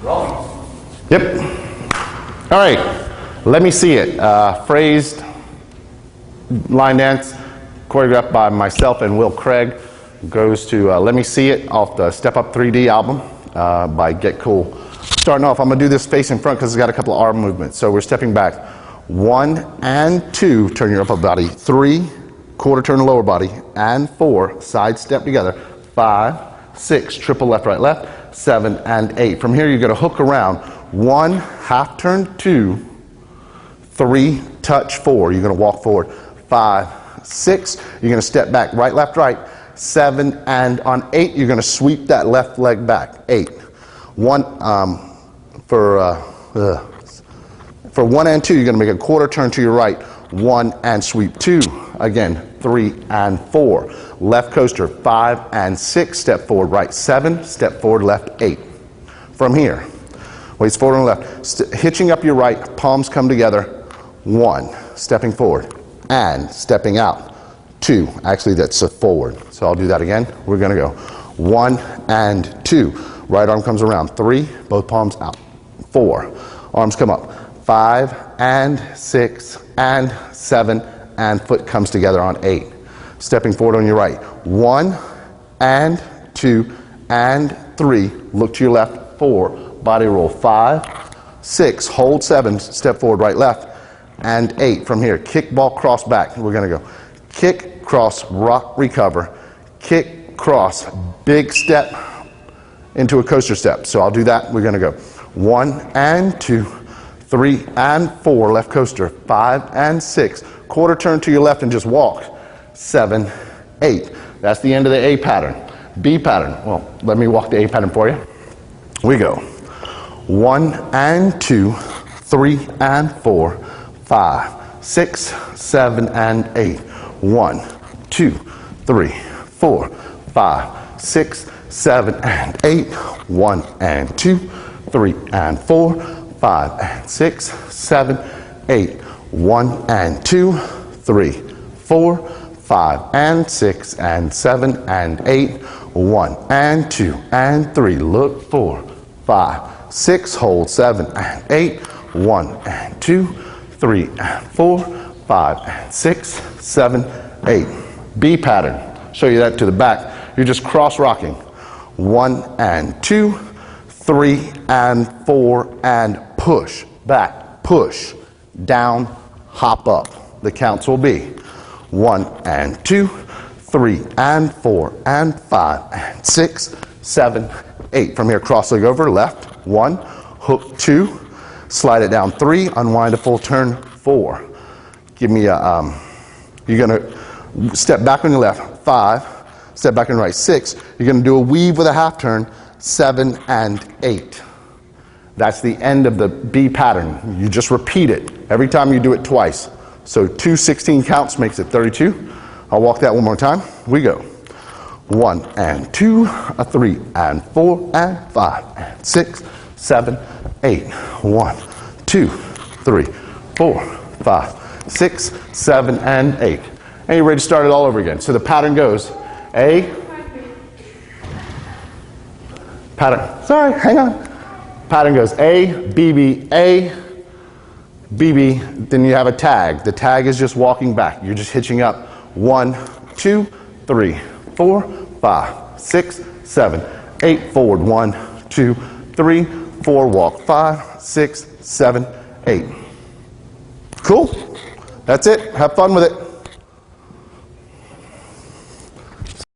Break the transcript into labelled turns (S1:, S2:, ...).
S1: Yep. All right, let me see it. Phrased line dance, choreographed by myself and Will Craig, goes to Let Me See It off the Step Up 3D album by Get Cool. Starting off, I'm going to do this face in front because it's got a couple of arm movements. So we're stepping back. 1 and 2, turn your upper body. 3, quarter turn the lower body. And 4, side step together. 5, 6, triple left, right, left. 7 and 8. From here, you're going to hook around. 1, half turn, 2, 3, touch, 4. You're going to walk forward. 5, 6, you're going to step back, right, left, right. 7, and on 8, you're going to sweep that left leg back. 8. 1, for 1 and 2, you're going to make a quarter turn to your right. 1 and sweep. 2, again, 3 and 4. Left coaster. 5 and 6, step forward, right. 7, step forward, left. 8. From here, weights forward and left. Hitching up your right, palms come together. 1, stepping forward. And stepping out. 2, actually that's a forward. So I'll do that again. We're going to go 1 and 2. Right arm comes around. 3, both palms out. 4, arms come up. 5 and 6 and 7 and foot comes together on 8. Stepping forward on your right. 1 and 2 and 3. Look to your left. 4, body roll. 5, 6, hold 7, step forward, right, left. And 8 from here. Kick, ball, cross, back. We're going to go kick, cross, rock, recover. Kick, cross, big step into a coaster step. So I'll do that. We're going to go 1 and 2, 3 and 4, left coaster. 5 and 6, quarter turn to your left and just walk. 7, 8. That's the end of the A pattern. B pattern. Well, let me walk the A pattern for you. We go 1 and 2, 3 and 4. 5, 6, 7, and 8. 1, 2, 3, 4, 5, 6, 7, and 8. 1 and 2, 3 and 4, 5 and 6, 7, 8. 1 and 2, 3, 4, 5 and 6 and 7 and 8. 1 and 2 and 3. Look 4, 5, 6. Hold 7 and 8. 1 and 2. 3 and 4, 5 and 6, 7, 8. B pattern. Show you that to the back. You're just cross rocking. 1 and 2, 3 and 4 and push. Back, push, down, hop up. The counts will be 1 and 2, 3 and 4 and 5 and 6, 7, 8. From here, cross leg over, left, 1, hook 2. Slide it down 3, unwind a full turn 4. Give me a, you're going to step back on your left, 5, step back on your right, 6. You're going to do a weave with a half turn, 7 and 8. That's the end of the B pattern. You just repeat it every time you do it twice. So 2 16 counts makes it 32. I'll walk that one more time. We go 1 and 2, 3 and 4 and 5 and 6, 7, 8. 1, 2, 3, 4, 5, 6, 7, and 8. And you're ready to start it all over again. So the pattern goes A, pattern, sorry, hang on. Pattern goes A, B, B, A, B, B, then you have a tag. The tag is just walking back. You're just hitching up 1, 2, 3, 4, 5, 6, 7, 8, forward, 1, 2, 3, 4, walk, 5, 6, 7, 8. Cool? That's it. Have fun with it.